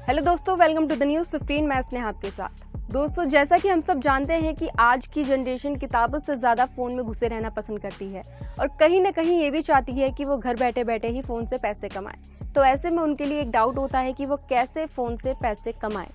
Hello दोस्तों, welcome to the news 15। मैं स्नेहा आपके साथ। दोस्तों, जैसा कि हम सब जानते हैं कि आज की जनरेशन किताबों से ज़्यादा फ़ोन में घुसे रहना पसंद करती है और कहीं ना कहीं ये भी चाहती है कि वो घर बैठे बैठे ही फ़ोन से पैसे कमाएं। तो ऐसे में उनके लिए एक डाउट होता है कि वो कैसे फ़ोन से पैसे कमाएं।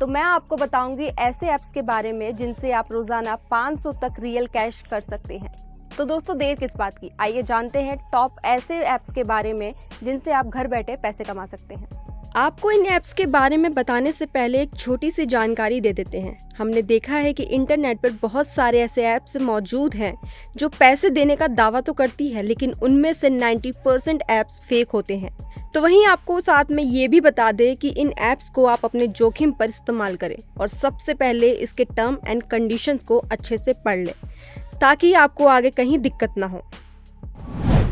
तो मैं आपको बताऊंगी ऐसे ऐप्स के बारे में जिनसे आप रोज़ाना 500 तक रियल कैश कर सकते हैं। तो दोस्तों, देर किस बात की, आइए जानते हैं टॉप ऐसे ऐप्स के बारे में जिनसे आप घर बैठे पैसे कमा सकते हैं। आपको इन ऐप्स के बारे में बताने से पहले एक छोटी सी जानकारी दे देते हैं। हमने देखा है कि इंटरनेट पर बहुत सारे ऐसे ऐप्स मौजूद हैं जो पैसे देने का दावा तो करती है, लेकिन उनमें से 90% ऐप्स फेक होते हैं। तो वहीं आपको साथ में ये भी बता दें कि इन ऐप्स को आप अपने जोखिम पर इस्तेमाल करें और सबसे पहले इसके टर्म एंड कंडीशंस को अच्छे से पढ़ लें ताकि आपको आगे कहीं दिक्कत ना हो।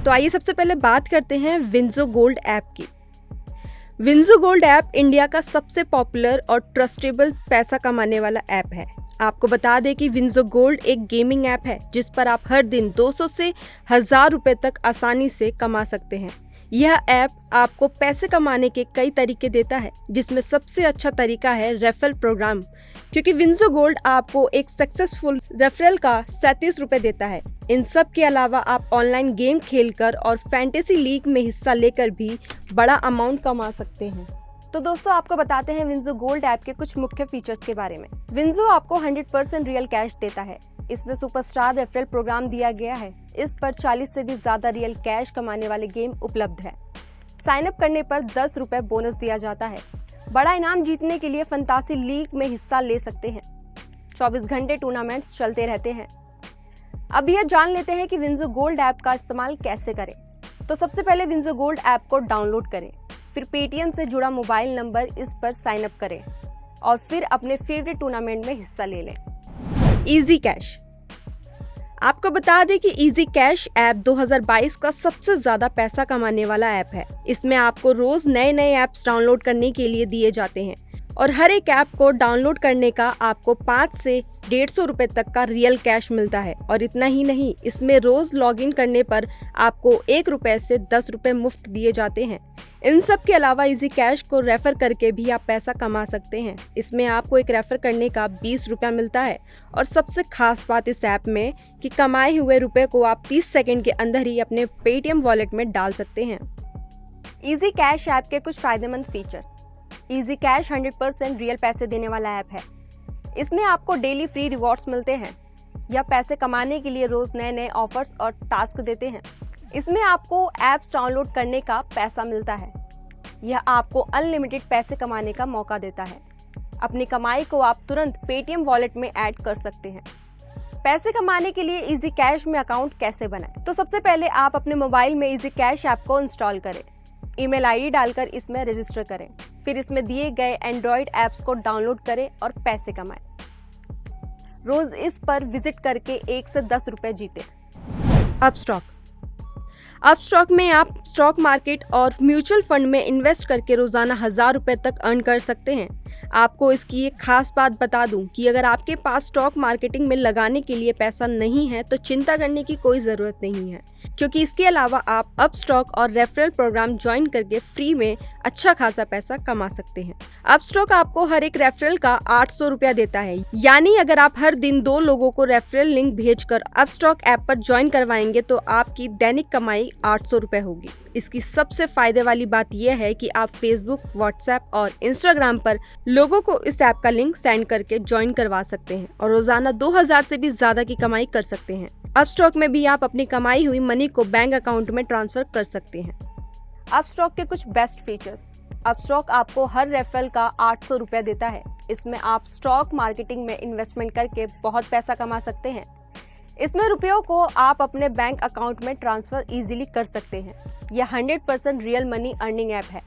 तो आइए सबसे पहले बात करते हैं विंजो गोल्ड ऐप की। विंजो गोल्ड ऐप इंडिया का सबसे पॉपुलर और ट्रस्टेबल पैसा कमाने वाला ऐप है। आपको बता दें कि विंजो गोल्ड एक गेमिंग ऐप है जिस पर आप हर दिन 200 से 1000 रुपए तक आसानी से कमा सकते हैं। यह ऐप आपको पैसे कमाने के कई तरीके देता है, जिसमें सबसे अच्छा तरीका है रेफरल प्रोग्राम, क्योंकि विंजो गोल्ड आपको एक सक्सेसफुल रेफरल का 37 रुपए देता है। इन सब के अलावा आप ऑनलाइन गेम खेलकर और फैंटेसी लीग में हिस्सा लेकर भी बड़ा अमाउंट कमा सकते हैं। तो दोस्तों, आपको बताते हैं विंजो गोल्ड ऐप के कुछ मुख्य फीचर्स के बारे में। विंजो आपको 100% रियल कैश देता है। इसमें सुपरस्टार रेफरल प्रोग्राम दिया गया है। इस पर 40 से भी ज्यादा रियल कैश कमाने वाले गेम उपलब्ध है। साइन अप करने पर 10 रुपए बोनस दिया जाता है। बड़ा इनाम जीतने के लिए फंतासी लीग में हिस्सा ले सकते हैं। 24 घंटे टूर्नामेंट्स चलते रहते हैं। अब यह जान लेते हैं कि विंजो गोल्ड ऐप का इस्तेमाल कैसे करें। तो सबसे पहले विंजो गोल्ड ऐप को डाउनलोड करें, फिर पेटीएम से जुड़ा मोबाइल नंबर इस पर साइन अप करें और फिर अपने फेवरेट टूर्नामेंट में हिस्सा ले लें। Easy cash. आपको बता दें कि इजी कैश ऐप 2022 का सबसे ज्यादा पैसा कमाने वाला ऐप है। इसमें आपको रोज नए नए ऐप्स डाउनलोड करने के लिए दिए जाते हैं और हर एक ऐप को डाउनलोड करने का आपको 5 से 150 रुपए तक का रियल कैश मिलता है। और इतना ही नहीं, इसमें रोज लॉगिन करने पर आपको 1 रुपए से 10 रुपए मुफ्त दिए जाते हैं। इन सब के अलावा इजी कैश को रेफर करके भी आप पैसा कमा सकते हैं। इसमें आपको एक रेफर करने का 20 रुपया मिलता है और सबसे खास बात इस ऐप में कि कमाए हुए रुपए को आप 30 सेकंड के अंदर ही अपने पेटीएम वॉलेट में डाल सकते हैं। इजी कैश ऐप के कुछ फायदेमंद फीचर्स। इजी कैश 100% रियल पैसे देने वाला ऐप है। इसमें आपको डेली फ्री रिवॉर्ड्स मिलते हैं। यह पैसे कमाने के लिए रोज नए नए ऑफर्स और टास्क देते हैं। इसमें आपको ऐप्स डाउनलोड करने का पैसा मिलता है। यह आपको अनलिमिटेड पैसे कमाने का मौका देता है। अपनी कमाई को आप तुरंत पेटीएम वॉलेट में ऐड कर सकते हैं। पैसे कमाने के लिए इजी कैश में अकाउंट कैसे बनाएं? तो सबसे पहले आप अपने मोबाइल में इजी कैश ऐप को इंस्टॉल करें। ईमेल आईडी डालकर इसमें रजिस्टर करें। फिर इसमें दिए गए एंड्रॉइड ऐप्स को डाउनलोड करें और पैसे कमाएं। रोज इस पर विजिट करके 1 से 10 रुपए जीते। अपस्टॉक में आप स्टॉक मार्केट और म्यूचुअल फंड में इन्वेस्ट करके रोजाना 1000 रुपए तक अर्न कर सकते हैं। आपको इसकी एक खास बात बता दूं कि अगर आपके पास स्टॉक मार्केटिंग में लगाने के लिए पैसा नहीं है तो चिंता करने की कोई ज़रूरत नहीं है, क्योंकि इसके अलावा आप अपस्टॉक और रेफरल प्रोग्राम ज्वाइन करके फ्री में अच्छा खासा पैसा कमा सकते हैं। अपस्टॉक आपको हर एक रेफरल का 800 रुपया देता है, यानी अगर आप हर दिन 2 लोगों को रेफरल लिंक भेजकर अपस्टॉक ऐप पर ज्वाइन करवाएंगे तो आपकी दैनिक कमाई 800 रुपए होगी। इसकी सबसे फायदे वाली बात यह है कि आप फेसबुक, व्हाट्सएप और इंस्टाग्राम पर लोगों को इस ऐप का लिंक सेंड करके ज्वाइन करवा सकते हैं और रोजाना 2000 से भी ज्यादा की कमाई कर सकते हैं। अपस्टॉक में भी आप अपनी कमाई हुई मनी को बैंक अकाउंट में ट्रांसफर कर सकते हैं। अपस्टॉक के कुछ बेस्ट फीचर्स। अपस्टॉक आपको हर रेफरल का 800 रुपया देता है। इसमें आप स्टॉक मार्केटिंग में इन्वेस्टमेंट करके बहुत पैसा कमा सकते हैं। इसमें रुपयों को आप अपने बैंक अकाउंट में ट्रांसफर इजीली कर सकते हैं। यह 100% रियल मनी अर्निंग ऐप है।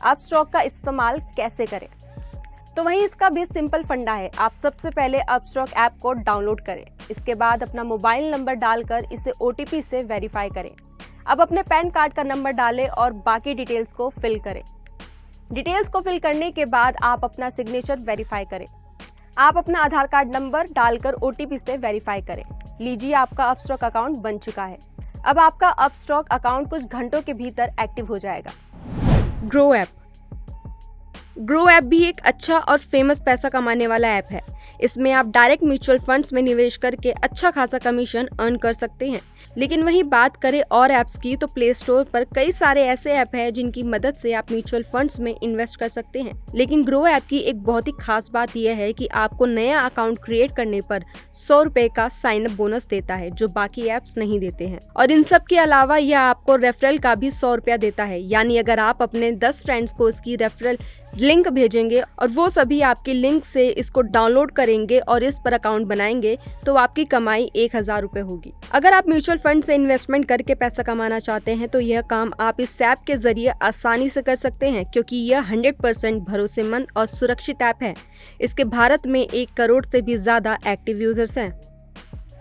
अपस्टॉक का इस्तेमाल कैसे करें? तो वहीं इसका भी सिंपल फंडा है। आप सबसे पहले अपस्टॉक ऐप को डाउनलोड करें। इसके बाद अपना मोबाइल नंबर डालकर इसे OTP से वेरीफाई करें। अब अपने पैन कार्ड का नंबर डालें और बाकी डिटेल्स को फिल करें। डिटेल्स को फिल करने के बाद आप अपना सिग्नेचर वेरीफाई करें। आप अपना आधार कार्ड नंबर डालकर OTP से वेरीफाई करें। लीजिए, आपका अपस्टॉक अकाउंट बन चुका है। अब आपका अपस्टॉक अकाउंट कुछ घंटों के भीतर एक्टिव हो जाएगा। Grow app. ग्रो ऐप भी एक अच्छा और फेमस पैसा कमाने वाला ऐप है। इसमें आप डायरेक्ट म्यूचुअल फंड्स में निवेश करके अच्छा खासा कमीशन अर्न कर सकते हैं। लेकिन वहीं बात करें और ऐप्स की, तो प्ले स्टोर पर कई सारे ऐसे ऐप हैं जिनकी मदद से आप म्यूचुअल फंड्स में इन्वेस्ट कर सकते हैं। लेकिन ग्रो ऐप की एक बहुत ही खास बात यह है कि आपको नया अकाउंट क्रिएट करने पर 100 रुपए का साइन अप बोनस देता है, जो बाकी ऐप्स नहीं देते हैं। और इन सब के अलावा यह आपको रेफरल का भी 100 रुपया देता है। यानी अगर आप अपने 10 फ्रेंड्स को इसकी रेफरल लिंक भेजेंगे और वो सभी आपके लिंक से इसको डाउनलोड करेंगे और इस पर अकाउंट बनाएंगे, तो आपकी कमाई 1000 रुपए होगी। अगर आप म्यूचुअल फंड से इन्वेस्टमेंट करके पैसा कमाना चाहते हैं तो यह काम आप इस ऐप के जरिए आसानी से कर सकते हैं, क्योंकि यह 100% भरोसेमंद और सुरक्षित ऐप है। इसके भारत में 1 करोड़ से भी ज्यादा एक्टिव यूजर्स हैं।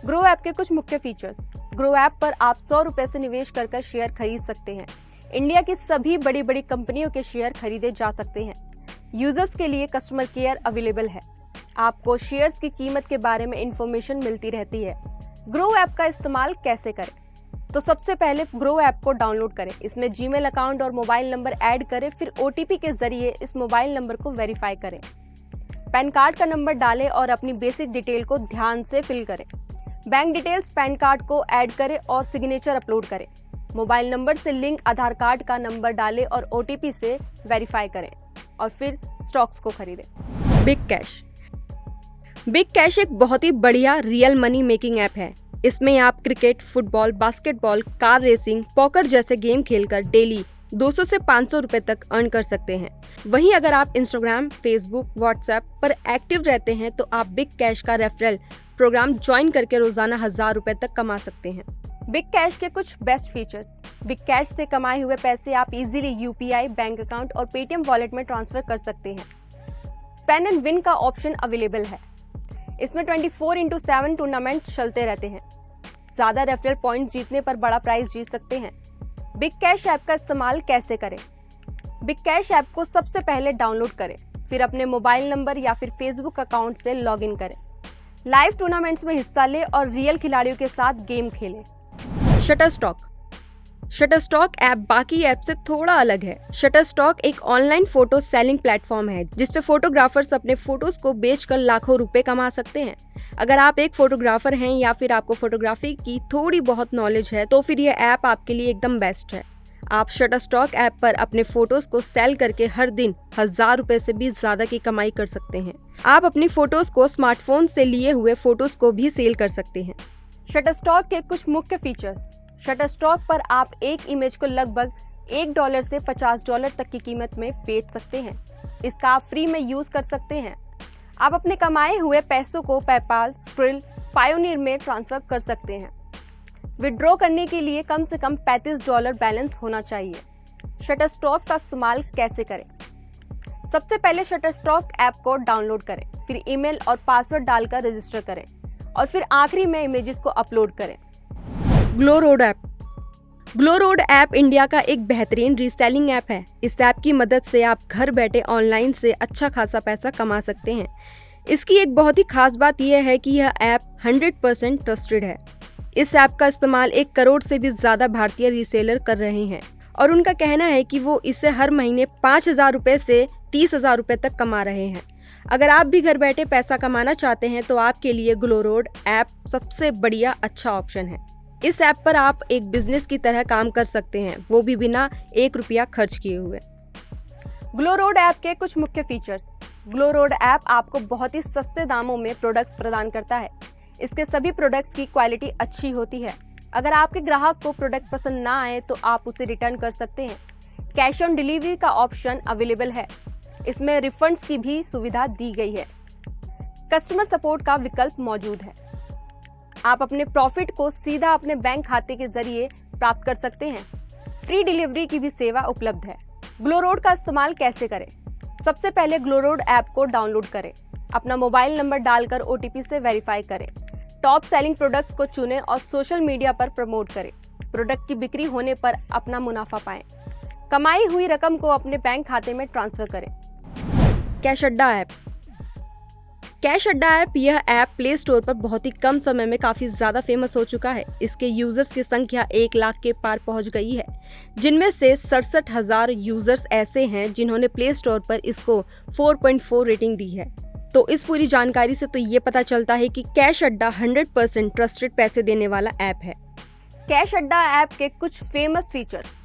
ग्रो ऐप के कुछ मुख्य फीचर्स। ग्रो ऐप पर आप 100 रुपए से निवेश कर शेयर खरीद सकते हैं। इंडिया की सभी बड़ी बड़ी कंपनियों के शेयर खरीदे जा सकते हैं। यूजर्स के लिए कस्टमर केयर अवेलेबल है। आपको शेयर्स की कीमत के बारे में इंफॉर्मेशन मिलती रहती है। ग्रो ऐप का इस्तेमाल कैसे करें? तो सबसे पहले ग्रो ऐप को डाउनलोड करें। इसमें जीमेल अकाउंट और मोबाइल नंबर ऐड करें, फिर OTP के जरिए इस मोबाइल नंबर को वेरीफाई करें। पैन कार्ड का नंबर डालें और अपनी बेसिक डिटेल को ध्यान से फिल करें। बैंक डिटेल्स पैन कार्ड को ऐड करें और सिग्नेचर अपलोड करें। मोबाइल नंबर से लिंक आधार कार्ड का नंबर डालें और OTP से वेरीफाई करें और फिर स्टॉक्स को खरीदें। Big cash. बिग कैश एक बहुत ही बढ़िया रियल मनी मेकिंग ऐप है। इसमें आप cricket, football, basketball, car racing, poker जैसे गेम खेलकर डेली 200 से 500 रुपए तक अर्न कर सकते हैं। वहीं अगर आप इंस्टाग्राम, फेसबुक, व्हाट्सएप पर एक्टिव रहते हैं तो आप बिग कैश का रेफरल प्रोग्राम ज्वाइन करके रोजाना 1000 रुपए तक कमा सकते हैं। बिग कैश के कुछ बेस्ट फीचर्स। बिग कैश से कमाए हुए पैसे आप इजीली UPI, बैंक अकाउंट और पेटीएम वॉलेट में ट्रांसफर कर सकते हैं। स्पेंड एंड विन का ऑप्शन अवेलेबल है। इसमें 24/7 टूर्नामेंट चलते रहते हैं। ज्यादा रेफरल पॉइंट्स जीतने पर बड़ा प्राइज जीत सकते हैं। बिग कैश ऐप का इस्तेमाल कैसे करें? बिग कैश ऐप को सबसे पहले डाउनलोड करें, फिर अपने मोबाइल नंबर या फिर फेसबुक अकाउंट से लॉगिन करें। लाइव टूर्नामेंट्स में हिस्सा लें और रियल खिलाड़ियों के साथ गेम खेलें। शटरस्टॉक। शटरस्टॉक ऐप बाकी ऐप से थोड़ा अलग है। शटरस्टॉक एक ऑनलाइन फोटो सेलिंग प्लेटफॉर्म है, जिसपे फोटोग्राफर्स अपने फोटोज को बेचकर लाखों रुपए कमा सकते हैं। अगर आप एक फोटोग्राफर हैं या फिर आपको फोटोग्राफी की थोड़ी बहुत नॉलेज है, तो फिर यह ऐप आपके लिए एकदम बेस्ट है। आप शटरस्टॉक ऐप पर अपने फोटोज को सेल करके हर दिन 1000 रुपए से भी ज्यादा की कमाई कर सकते हैं। आप अपनी फोटोज को स्मार्टफोन से लिए हुए फोटोज को भी सेल कर सकते हैं। शटरस्टॉक के कुछ मुख्य फीचर्स। शटरस्टॉक पर आप एक इमेज को लगभग $1 से $50 तक की कीमत में बेच सकते हैं। इसका आप फ्री में यूज कर सकते हैं। आप अपने कमाए हुए पैसों को पेपाल, स्क्रिल, पायोनियर में ट्रांसफर कर सकते हैं। विड्रॉ करने के लिए कम से कम $35 बैलेंस होना चाहिए। शटरस्टॉक का इस्तेमाल कैसे करें? सबसे पहले शटरस्टॉक ऐप को डाउनलोड करें, फिर ईमेल और पासवर्ड डालकर रजिस्टर करें और फिर आखिरी में इमेजेस को अपलोड करें। ग्लोरोड ऐप। ग्लोरोड ऐप इंडिया का एक बेहतरीन रीसेलिंग ऐप है। इस ऐप की मदद से आप घर बैठे ऑनलाइन से अच्छा खासा पैसा कमा सकते हैं। इसकी एक बहुत ही खास बात यह है कि यह ऐप 100% ट्रस्टेड है। इस ऐप का इस्तेमाल 1 करोड़ से भी ज्यादा भारतीय रीसेलर कर रहे हैं और उनका कहना है कि वो इससे हर महीने 5000 रुपए से 30,000 रुपए तक कमा रहे हैं। अगर आप भी घर बैठे पैसा कमाना चाहते हैं तो आपके लिए ग्लोरोड ऐप सबसे बढ़िया अच्छा ऑप्शन है। इस ऐप पर आप एक बिजनेस की तरह काम कर सकते हैं, वो भी बिना 1 रुपया खर्च किए हुए। ग्लोरोड ऐप के कुछ मुख्य फीचर्स। ग्लोरोड ऐप आपको बहुत ही सस्ते दामों में प्रोडक्ट्स प्रदान करता है। इसके सभी प्रोडक्ट्स की क्वालिटी अच्छी होती है। अगर आपके ग्राहक को प्रोडक्ट पसंद ना आए तो आप उसे रिटर्न कर सकते हैं। कैश ऑन डिलीवरी का ऑप्शन अवेलेबल है। इसमें रिफंड्स की भी सुविधा दी गई है। कस्टमर सपोर्ट का विकल्प मौजूद है। आप अपने प्रॉफिट को सीधा अपने बैंक खाते के जरिए प्राप्त कर सकते हैं। फ्री डिलीवरी की भी सेवा उपलब्ध है। ग्लोरोड का इस्तेमाल कैसे करें? सबसे पहले ग्लोरोड ऐप को डाउनलोड करें, अपना मोबाइल नंबर डालकर OTP से वेरीफाई करें, टॉप सेलिंग प्रोडक्ट्स को चुनें और सोशल मीडिया पर प्रमोट करें। प्रोडक्ट की बिक्री होने पर अपना मुनाफा पाएं। कमाई हुई रकम को अपने बैंक खाते में ट्रांसफर करें। कैश अड्डा ऐप। कैश अड्डा ऐप, यह ऐप प्ले स्टोर पर बहुत ही कम समय में काफी ज्यादा फेमस हो चुका है। इसके यूजर्स की संख्या 1 लाख के पार पहुंच गई है, जिनमें से 67,000 यूजर्स ऐसे हैं जिन्होंने प्ले स्टोर पर इसको 4.4 रेटिंग दी है। तो इस पूरी जानकारी से तो ये पता चलता है कि कैश अड्डा 100% ट्रस्टेड पैसे देने वाला ऐप है। कैश अड्डा ऐप के कुछ फेमस फीचर्स।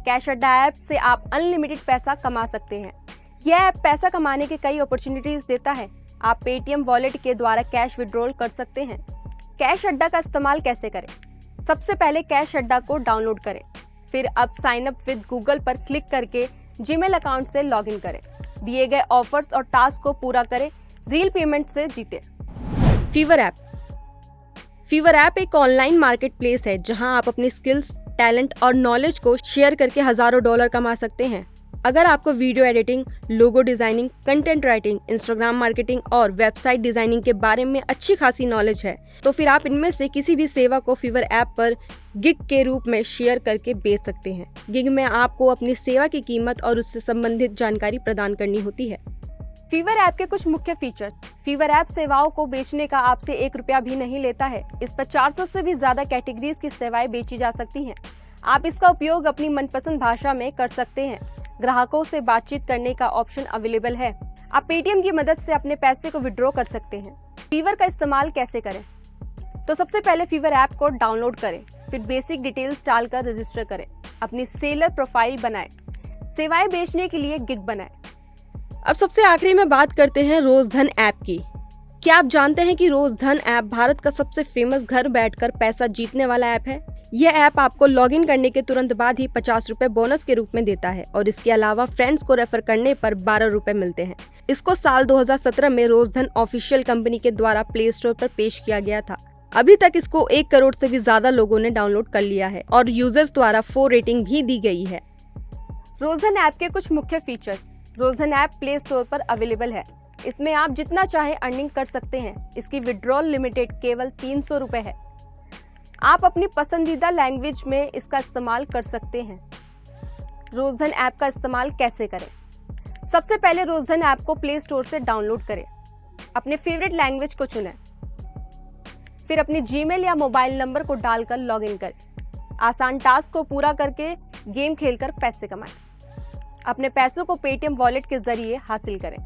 कैश अड्डा ऐप से आप अनलिमिटेड पैसा कमा सकते हैं। यह ऐप पैसा कमाने के कई अपॉर्चुनिटीज देता है। आप पेटीएम वॉलेट के द्वारा कैश विड्रॉल कर सकते हैं। कैश अड्डा का इस्तेमाल कैसे करें? सबसे पहले कैश अड्डा को डाउनलोड करें, फिर अब साइन अप विद गूगल पर क्लिक करके जीमेल अकाउंट से लॉगिन करें। दिए गए ऑफर्स और टास्क को पूरा करें, रील पेमेंट से जीते। Fever app. फीवर ऐप एक ऑनलाइन मार्केट प्लेस है जहां आप अपनी स्किल्स, टैलेंट और नॉलेज को शेयर करके हजारों डॉलर कमा सकते हैं। अगर आपको video editing, logo designing, content writing, Instagram marketing और वेबसाइट डिजाइनिंग के बारे में अच्छी खासी नॉलेज है, तो फिर आप इनमें से किसी भी सेवा को फीवर ऐप पर गिग के रूप में शेयर करके बेच सकते हैं। गिग में आपको अपनी सेवा की कीमत और उससे संबंधित जानकारी प्रदान करनी होती है। फीवर ऐप के कुछ मुख्य फीचर्स। फीवर ऐप सेवाओं को बेचने का आपसे 1 रुपया भी नहीं लेता है। इस पर 400 से भी ज्यादा कैटेगरीज की सेवाएं बेची जा सकती हैं। आप इसका उपयोग अपनी मनपसंद भाषा में कर सकते हैं। ग्राहकों से बातचीत करने का ऑप्शन अवेलेबल है। आप पेटीएम की मदद से अपने पैसे को विड्रॉ कर सकते हैं। फीवर का इस्तेमाल कैसे करें? तो सबसे पहले फीवर ऐप को डाउनलोड करें, फिर बेसिक डिटेल्स डालकर रजिस्टर करें, अपनी सेलर प्रोफाइल बनाएं, सेवाएं बेचने के लिए गिग बनाएं। अब सबसे आखिरी में बात करते हैं रोजधन ऐप की। क्या आप जानते हैं कि रोजधन ऐप भारत का सबसे फेमस घर बैठकर पैसा जीतने वाला ऐप है? यह ऐप आपको लॉगिन करने के तुरंत बाद ही 50 रुपए बोनस के रूप में देता है और इसके अलावा फ्रेंड्स को रेफर करने पर 12 रुपए मिलते हैं। इसको साल 2017 में रोजधन ऑफिशियल कंपनी के द्वारा प्ले स्टोर पर पेश किया गया था। अभी तक इसको 1 करोड़ से भी ज्यादा लोगों ने डाउनलोड कर लिया है और यूजर्स द्वारा 4 रेटिंग भी दी गई है। रोजधन ऐप के कुछ मुख्य features. Rozdhan app play store पर अवेलेबल है। इसमें आप जितना चाहे अर्निंग कर सकते हैं। इसकी विड्रॉल लिमिटेड केवल 300 रुपए है। आप अपनी पसंदीदा लैंग्वेज में इसका इस्तेमाल कर सकते हैं। रोजधन ऐप का इस्तेमाल कैसे करें? सबसे पहले रोजधन ऐप को प्ले स्टोर से डाउनलोड करें, अपने फेवरेट लैंग्वेज को चुनें, फिर अपनी जीमेल या मोबाइल नंबर को डालकर लॉगिन करें। आसान टास्क को पूरा करके गेम खेलकर पैसे कमाएं। अपने पैसों को पेटीएम वॉलेट के जरिए हासिल करें।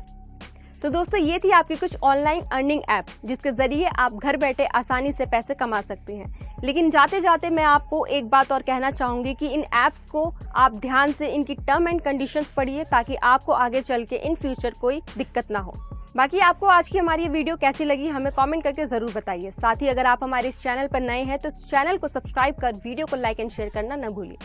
तो दोस्तों, ये थी आपकी कुछ ऑनलाइन अर्निंग ऐप जिसके जरिए आप घर बैठे आसानी से पैसे कमा सकते हैं। लेकिन जाते जाते मैं आपको एक बात और कहना चाहूंगी कि इन ऐप्स को आप ध्यान से इनकी टर्म एंड कंडीशंस पढ़िए ताकि आपको आगे चल के इन फ्यूचर कोई दिक्कत ना हो। बाकी आपको आज की हमारी ये वीडियो कैसी लगी हमें कमेंट करके जरूर बताइए। साथ ही अगर आप हमारे इस चैनल पर नए हैं तो इस चैनल को सब्सक्राइब कर वीडियो को लाइक एंड शेयर करना न भूलिए।